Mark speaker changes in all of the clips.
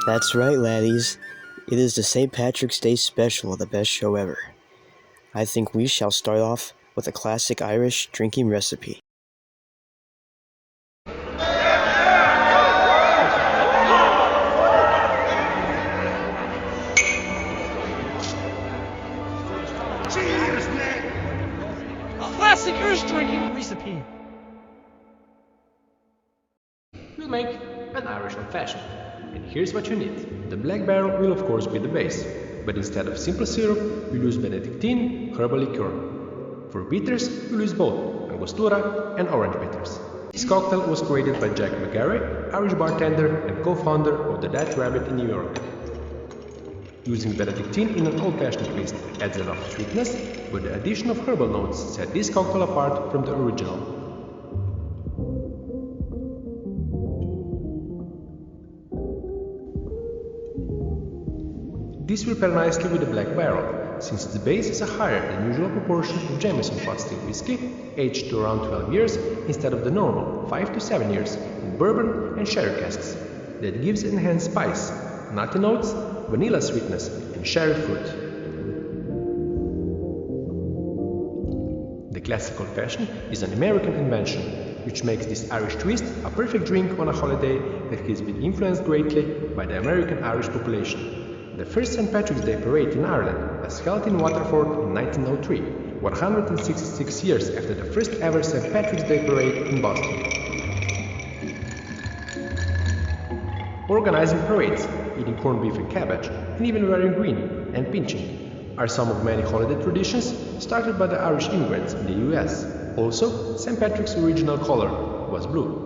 Speaker 1: That's right, laddies. It is the St. Patrick's Day special of the best show ever. I think we shall start off with a classic Irish drinking recipe.
Speaker 2: Cheers, Nick! A classic Irish drinking recipe.
Speaker 3: We'll make an Irish old fashioned. And here's what you need. The black barrel will of course be the base, but instead of simple syrup, we'll use Benedictine herbal liqueur. For bitters, we'll use both Angostura and orange bitters. This cocktail was created by Jack McGarry, Irish bartender and co-founder of the Dutch Rabbit in New York. Using Benedictine in an old-fashioned twist adds enough sweetness, but the addition of herbal notes set this cocktail apart from the original. This will pair nicely with the black barrel, since the base is a higher than usual proportion of Jameson pot still whiskey, aged to around 12 years instead of the normal 5 to 7 years in bourbon and sherry casks. That gives enhanced spice, nutty notes, vanilla sweetness, and sherry fruit. The classic old fashioned is an American invention, which makes this Irish twist a perfect drink on a holiday that has been influenced greatly by the American Irish population. The first St. Patrick's Day parade in Ireland was held in Waterford in 1903, 166 years after the first ever St. Patrick's Day parade in Boston. Organizing parades, eating corned beef and cabbage, and even wearing green and pinching are some of many holiday traditions started by the Irish immigrants in the US. Also, St. Patrick's original color was blue.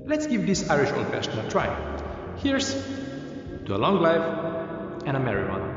Speaker 3: Let's give this Irish old-fashioned a try. Here's to a long life and a merry one.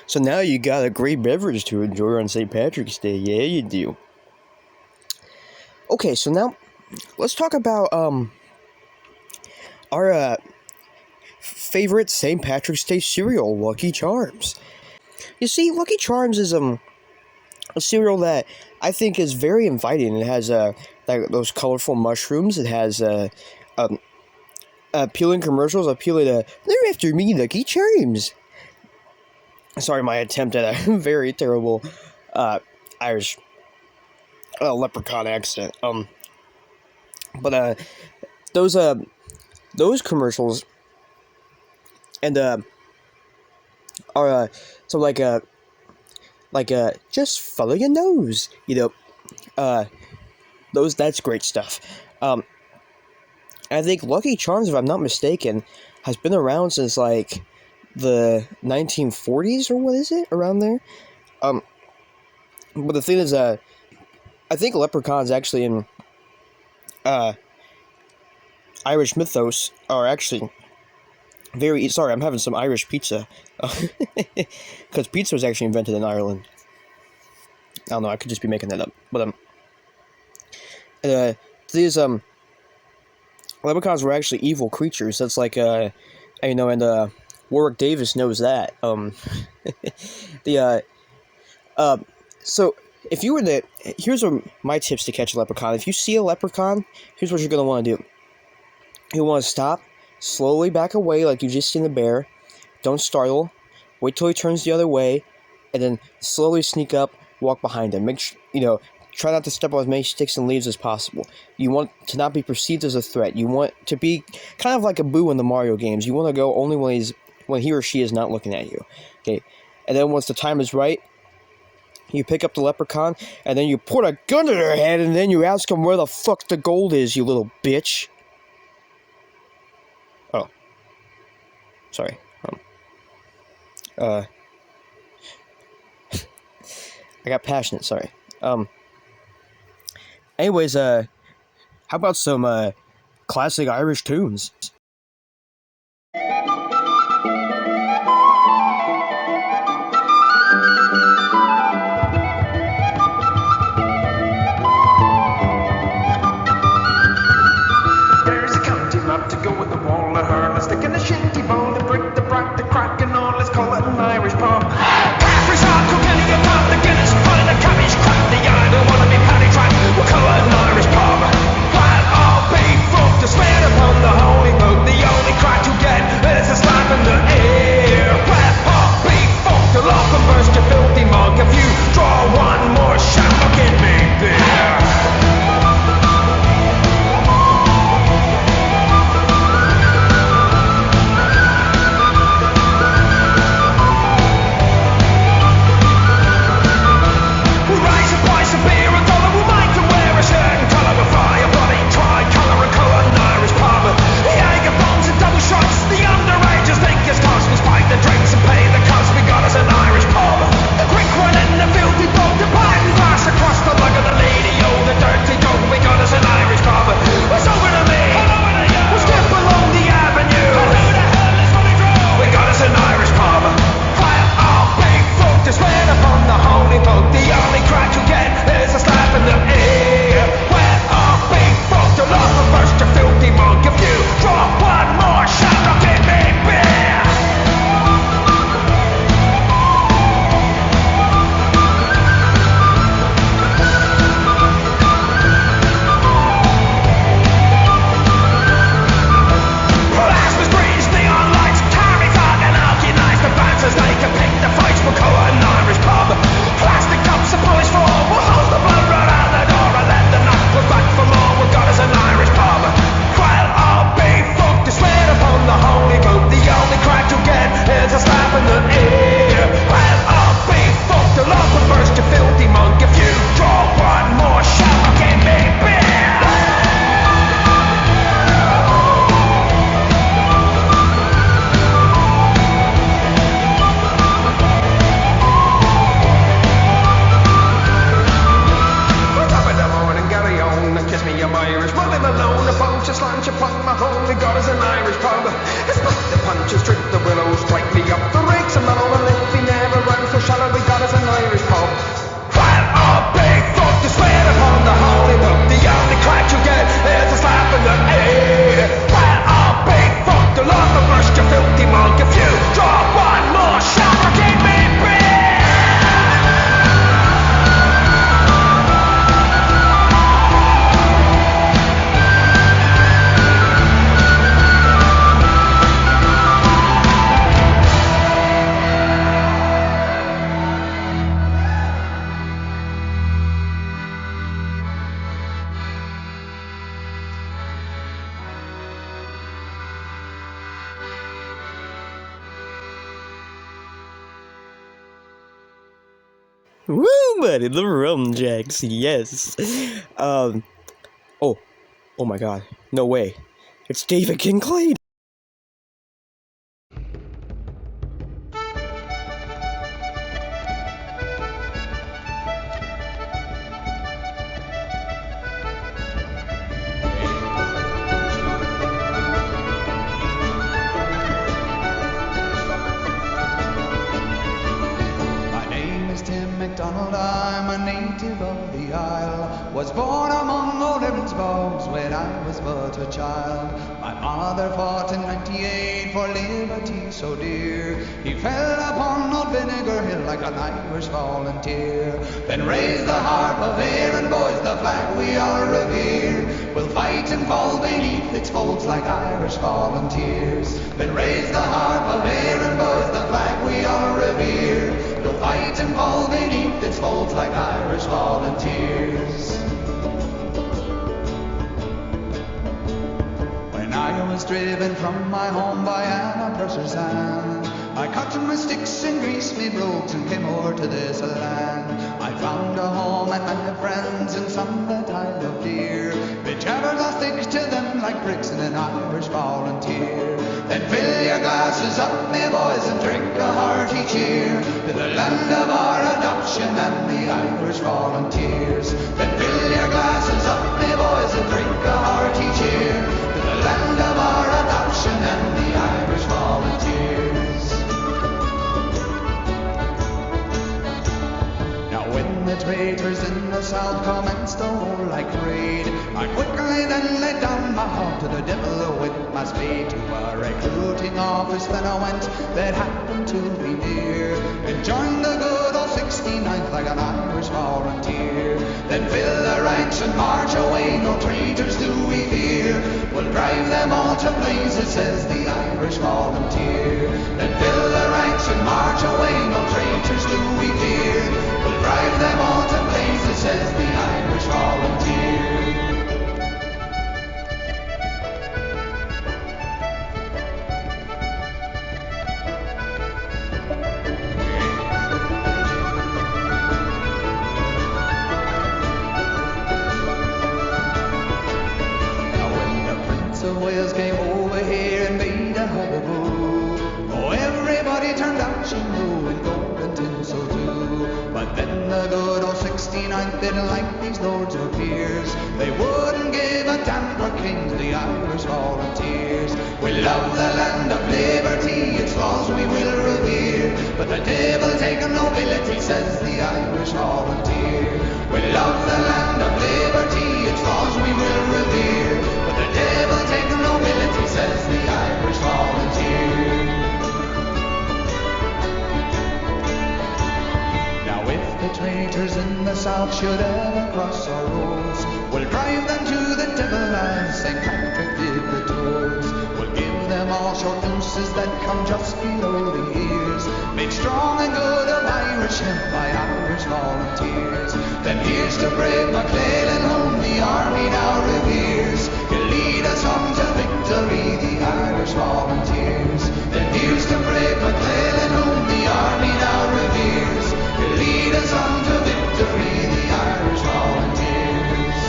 Speaker 1: So now you got a great beverage to enjoy on St. Patrick's Day. Yeah, you do. Okay, so now let's talk about our favorite St. Patrick's Day cereal, Lucky Charms. You see, Lucky Charms is a cereal that I think is very inviting. It has those colorful mushrooms. It has appealing commercials appealing to "They're after me, Lucky Charms." Sorry, my attempt at a very terrible Irish leprechaun accent. But those commercials and are so like just follow your nose, that's great stuff. I think Lucky Charms, if I'm not mistaken, has been around since like the 1940s, or what is it, around there? But the thing is, I think leprechauns actually in Irish mythos are actually very... Sorry, I'm having some Irish pizza. Because pizza was actually invented in Ireland. I don't know, I could just be making that up. But, these, leprechauns were actually evil creatures. That's like, Warwick Davis knows that. So, if you were to... Here's my tips to catch a leprechaun. If you see a leprechaun, here's what you're going to want to do. You want to stop, slowly back away like you just seen the bear. Don't startle. Wait till he turns the other way, and then slowly sneak up, walk behind him. Try not to step on as many sticks and leaves as possible. You want to not be perceived as a threat. You want to be kind of like a Boo in the Mario games. You want to go only when he or she is not looking at you. Okay, and then once the time is right, you pick up the leprechaun, and then you put a gun to their head, and then you ask them where the fuck the gold is, you little bitch. Oh. Sorry. I got passionate, sorry. Anyways, how about some, classic Irish tunes?
Speaker 2: There's a county map to go with the wall of her. Let's stick in the shinty bowl.
Speaker 1: Woo, buddy, the Rum Jacks, yes. Oh my god, no way. It's David Kincaid.
Speaker 4: My name is Tim MacDonald, I'm a native of the Isle. Was born among old Erin's bogs when I was but a child. My father fought in '98 for liberty so dear. He fell upon old Vinegar Hill like an Irish volunteer. Then raise the harp of Erin, boys, the flag we all revere. We'll fight and fall beneath its folds like Irish volunteers. Then raise the harp of Erin, boys, the flag we all revere. We'll fight and fall beneath its folds like Irish volunteers. When I was driven from my home by Anna Purser's hand, I cut my sticks and greased me brogues and came over to this land. I found a home and my friends and some that I love dear. Whichever I'll stick to them like bricks in an Irish volunteer. Then fill your glasses up, me boys, and drink a hearty cheer to the land of our adoption and the Irish volunteers. Then fill your glasses up, me boys, and drink a hearty cheer to the land of our adoption and the Irish volunteers. Now when the traitors in the south commenced a warlike raid, I quickly then laid down my heart to the devil with my spade. To a recruiting office then I went that happened to be near, and joined the good old 69th like an Irish volunteer. Then fill the ranks and march away, no traitors do we fear. We'll drive them all to blazes, says the Irish volunteer. Then fill the ranks and march away, no traitors do we fear. We'll drive them all to blazes, says the Irish volunteer. Wales came over here and made a hubbub. Oh, everybody turned out, you know, in gold and tinsel too. But then the good old 69th didn't like these lords or peers. They wouldn't give a damn for kings, the Irish volunteers. We love the land of liberty, its laws we will revere. But the devil take nobility, says the Irish volunteer. We love the land of liberty, its laws we will revere. But the devil take nobility, says the Irish volunteer. Now if the traitors in the south should ever cross our roads, we'll drive them to the devil as St. Patrick did the toads. We'll give them all short nooses that come just below the ears, made strong and good of Irish hemp by Irish volunteers. Then here's to brave McClellan, whom the army now reveres. He'll lead us on to victory, the Irish volunteers. Then here's to brave McClellan, whom the army now reveres. He'll lead us on to victory, the Irish volunteers.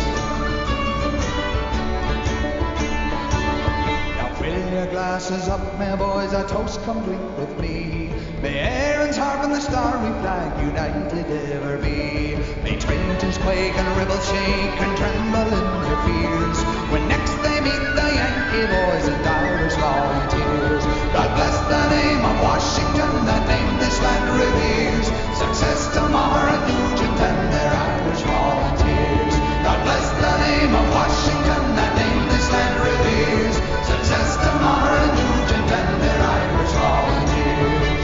Speaker 4: Now fill your glasses up, my boys, a toast complete with me. May Erin's harp and the starry flag united ever be. May traitors quake and rebels shake and tremble in their fears when next they meet the Yankee boys and Irish volunteers. God bless the name of Washington, that name this land reveres. Success to Maher and Nugent and their Irish volunteers. God bless the name of Washington, that name this land reveres. Success to Maher and Nugent and their Irish volunteers.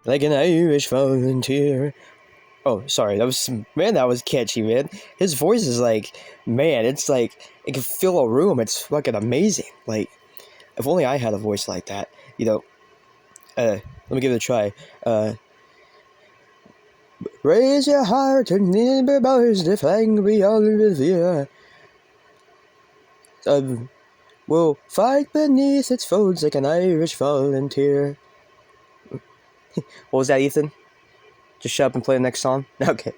Speaker 1: Like an Irish volunteer. Oh, sorry, that was catchy, man. His voice is like, man, it's like, it can fill a room. It's fucking amazing. Like, if only I had a voice like that, you know. Let me give it a try. Raise your heart and nimble boys, the fang beyond the fear. We'll fight beneath its folds like an Irish volunteer. What was that, Ethan? Just shut up and play the next song? Okay.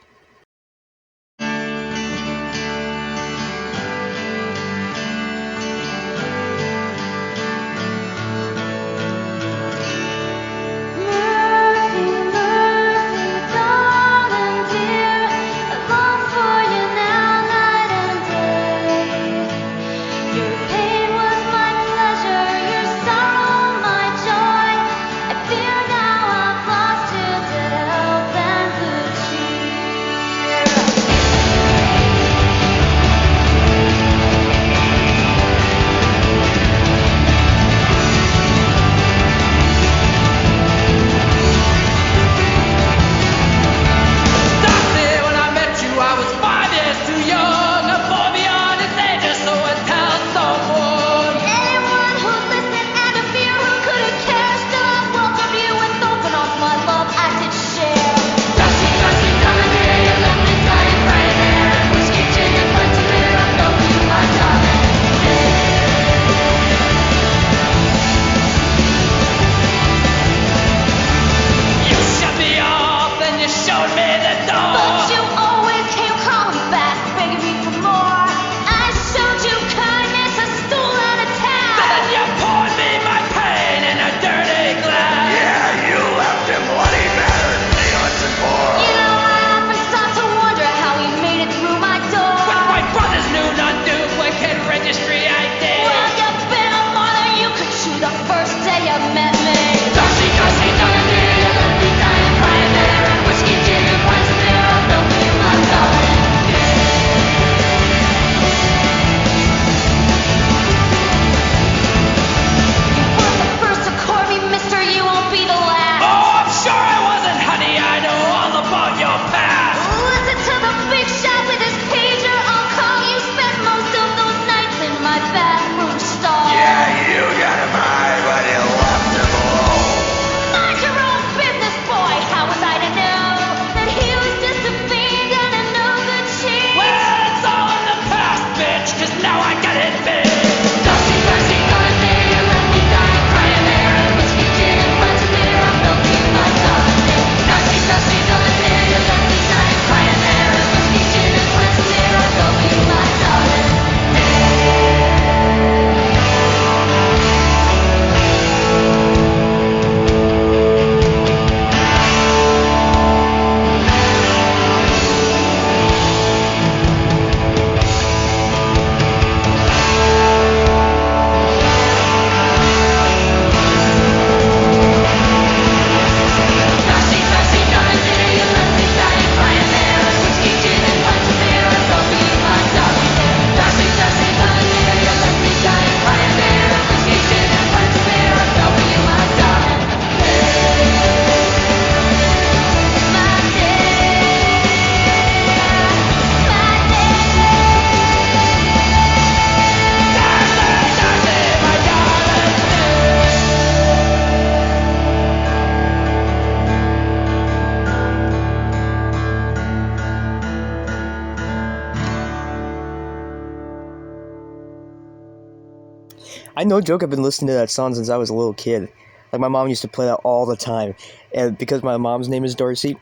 Speaker 1: I no joke, I've been listening to that song since I was a little kid. Like, my mom used to play that all the time. And because my mom's name is Darcy,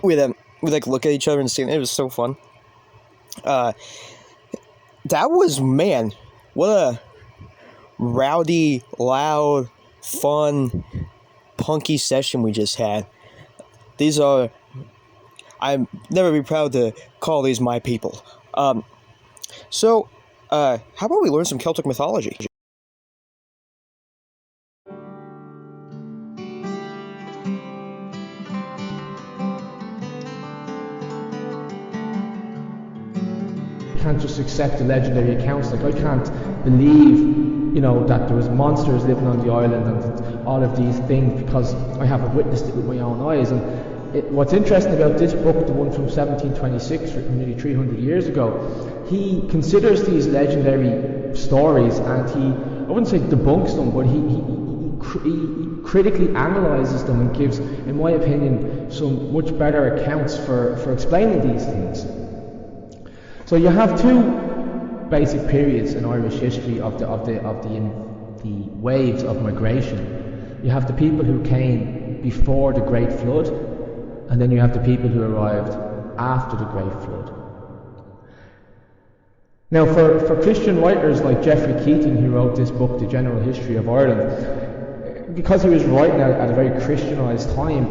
Speaker 1: we'd like, look at each other and sing. It was so fun. That was, man, what a rowdy, loud, fun, punky session we just had. These are... I'd never be proud to call these my people. So, how about we learn some Celtic mythology?
Speaker 5: You can't just accept the legendary accounts. Like, I can't believe, you know, that there was monsters living on the island and all of these things, because I haven't witnessed it with my own eyes. And what's interesting about this book, the one from 1726, written nearly 300 years ago, he considers these legendary stories, and he, I wouldn't say debunks them, but he he critically analyzes them and gives, in my opinion, some much better accounts for explaining these things. So you have two basic periods in Irish history of the waves of migration. You have the people who came before the Great Flood, and then you have the people who arrived after the Great Flood. Now, for Christian writers like Geoffrey Keating, who wrote this book, The General History of Ireland, because he was writing at a very Christianised time,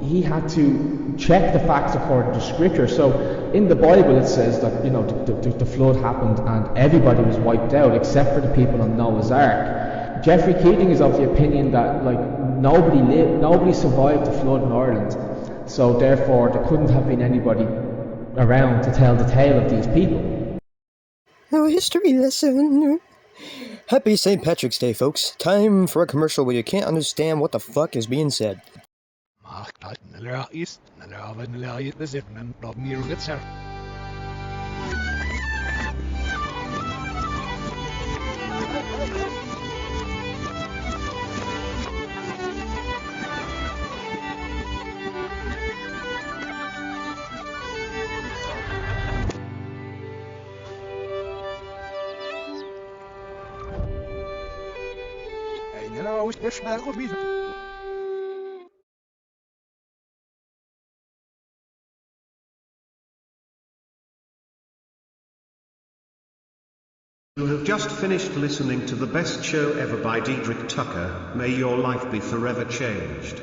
Speaker 5: he had to check the facts according to Scripture. So, in the Bible, it says that the flood happened and everybody was wiped out except for the people on Noah's Ark. Geoffrey Keating is of the opinion that nobody survived the flood in Ireland, so therefore there couldn't have been anybody around to tell the tale of these people.
Speaker 1: Oh, history lesson. Happy St. Patrick's Day, folks. Time for a commercial where you can't understand what the fuck is being said.
Speaker 6: You have just finished listening to the best show ever by Diedrich Tucker. May your life be forever changed.